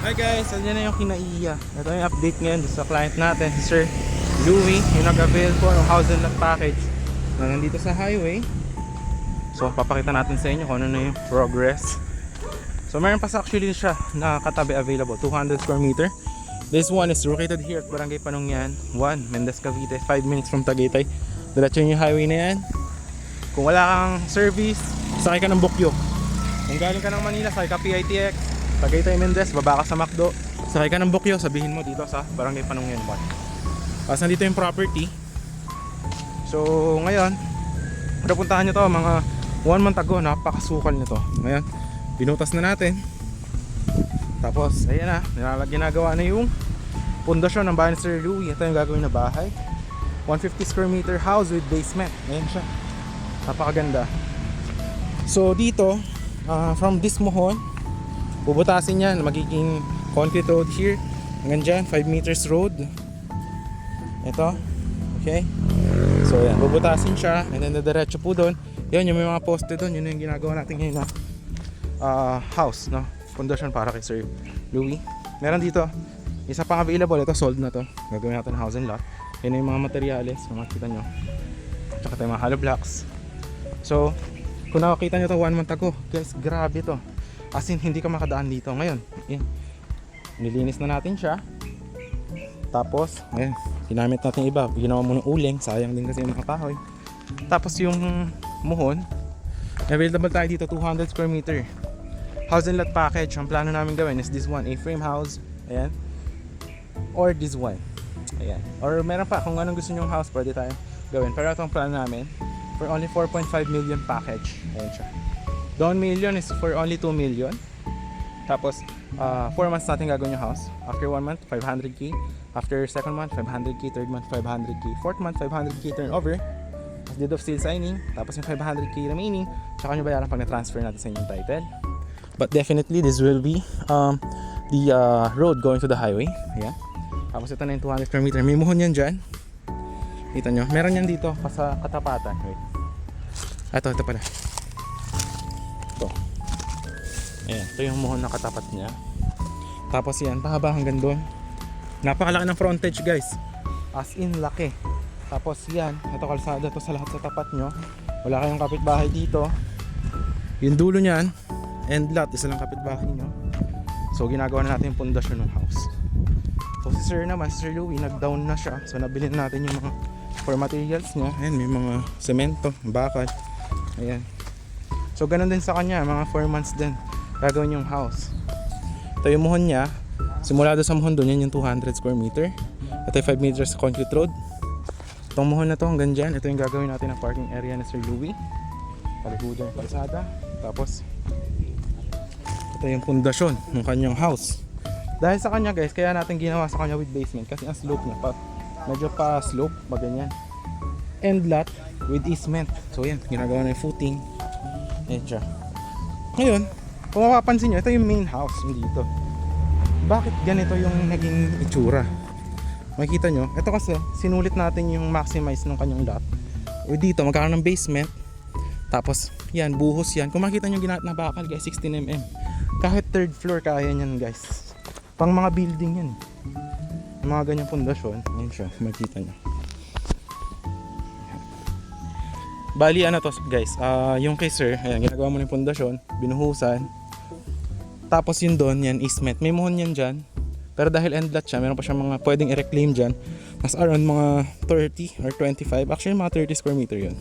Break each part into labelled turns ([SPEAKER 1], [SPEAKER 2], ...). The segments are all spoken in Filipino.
[SPEAKER 1] Hi guys, andyan na yung kinaiya. Ito yung update ngayon sa client natin, si Sir Louie, yung nag-avail po ng house and lot package na nandito sa highway. So papakita natin sa inyo kung ano na yung progress. So meron pa actually siya na katabi available, 200 square meter. This one is located here at Barangay Panungyan 1, Mendez, Cavite, 5 minutes from Tagaytay. Diretso yung highway na yan. Kung wala kang service, sakay ka ng Bukyo. Kung galing ka ng Manila, sakay ka PITX, Tagaytay, Mendez, baba ka sa McDo, sakay ka ng Bukyo, sabihin mo dito sa Barangay Panungyan 1. Tapos nandito yung property. So ngayon, napuntahan nyo to mga 1 month ago, napakasukal nito. Ngayon, binutas na natin. Tapos ayan na, ginagawa na yung pundasyon ng bahay ni Sir Louie. Ito yung gagawin na bahay, 150 square meter house with basement. Ayan siya, napakaganda. So dito, from this mohon, bubutasin yan, magiging concrete road here hanggang dyan, 5 meters road. Ito, okay. So yan, bubutasin siya and then diretso po doon. Yan yung may mga poste doon, yun yung ginagawa natin ngayon na house, no? Pundasyon para kay Sir Louie. Meron dito isa pang available, ito sold na to. Gagawin natin house and lot. Yan yung mga materyales, makikita nyo. Tsaka tayo mga hollow blocks. So kung nakakita nyo to 1 month ago, guys, grabe to. As in, hindi ka makadaan dito. Ngayon, nilinis na natin siya. Tapos, ngayon, ginamit natin iba. Ginawa mo ng uling, sayang din kasi yung mga kahoy. Tapos yung muhon, available tayo dito, 200 square meter. House and lot package. Ang plano namin gawin is this one, A-frame house. Ayan. Or this one. Ayan. Or meron pa, kung anong gusto nyong house, pwede tayo gawin. Pero itong plano namin, for only 4.5 million package. Ayan siya. Down million is for only 2 million. Tapos 4 months natin gagawin yung house. After 1 month, 500k. After second month, 500k. Third month, 500k. Fourth month, 500k turnover. Deed of sale signing. Tapos yung 500k remaining, tsaka nyo bayaran pag na-transfer natin sa inyong title. But definitely this will be the road going to the highway. Ayan. Tapos ito na yung 200 square meter. May muhon yan dyan. Kita nyo, meron yan dito sa katapatan. Wait. Ito pala. Ito. Ayan, ito yung muhon na katapat niya. Tapos yan, pahaba hanggang doon. Napakalaki ng frontage, guys. As in, laki. Tapos yan, ito kalsada to sa lahat sa tapat nyo. Wala kayong kapitbahay dito. Yung dulo niyan, end lot, isa lang kapitbahay nyo. So ginagawa na natin yung pundasyon ng house. So si Sir naman, si Sir Louie, nag-down na siya. So nabili na natin yung mga for materials niya. Ayan, may mga semento, bakal. Ayan. So ganun din sa kanya, mga 4 months din gagawin yung house. Ito yung muhon niya. Simula doon sa muhon doon, yan yung 200 square meter. Ito yung 5 meters concrete road. Itong muhon na to hanggang dyan, ito yung gagawin natin ng parking area ni Sir Louie. Paligudan yung kalsada. Tapos ito yung pundasyon ng kanyang house. Dahil sa kanya, guys, kaya natin ginawa sa kanya with basement kasi ang slope niya medyo pa slope, maganyan. End lot with easement. So yan, ginagawa na yung footing. Ayan siya. Ngayon, kung mapapansin nyo, ito yung main house dito. Bakit ganito yung naging itsura? Makikita nyo, ito kasi sinulit natin yung maximize ng kanyang lot. O dito, magkakaroon ng basement. Tapos, yan, buhos yan. Kung makikita nyo na bakal, guys, 16mm. Kahit third floor kaya nyan, guys. Pang mga building yan. Mga ganyang pundasyon. Yan siya, makikita nyo. Bali, ano to, guys, yung kay Sir, ayan, ginagawa mo ng pundasyon, binuhusan. Tapos yun doon, yan, easement. May muhon yan dyan. Pero dahil end lot siya, meron pa siya mga pwedeng i-reclaim dyan. Mas around mga 30 or 25. Actually, mga 30 square meter yun.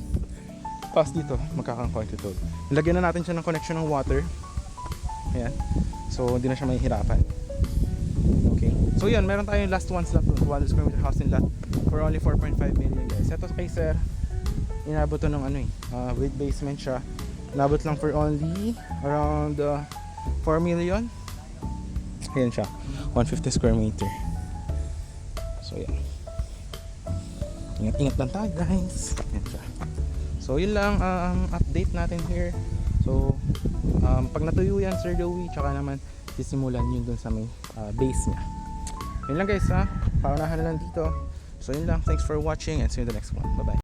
[SPEAKER 1] Tapos dito, magkakang-concrete road. Nilagyan na natin siya ng connection ng water. Ayan. So, hindi na siya mahihirapan. Okay. So, yun. Meron tayong last one slot. 200 square meter house and lot for only 4.5 million, guys. Ito kay Sir, inabot to ng with basement siya. Inabot lang for only around 4 million. Ayan siya. 150 square meter. So, yan. Ingat-ingat lang tayo, guys. Ayan siya. So yun lang ang update natin here. So pag natuyo yan, Sir Louie, tsaka naman sisimulan yun dun sa may base nya. Yun lang, guys, paunahan na lang dito. So yun lang, thanks for watching and see you in the next one. Bye bye.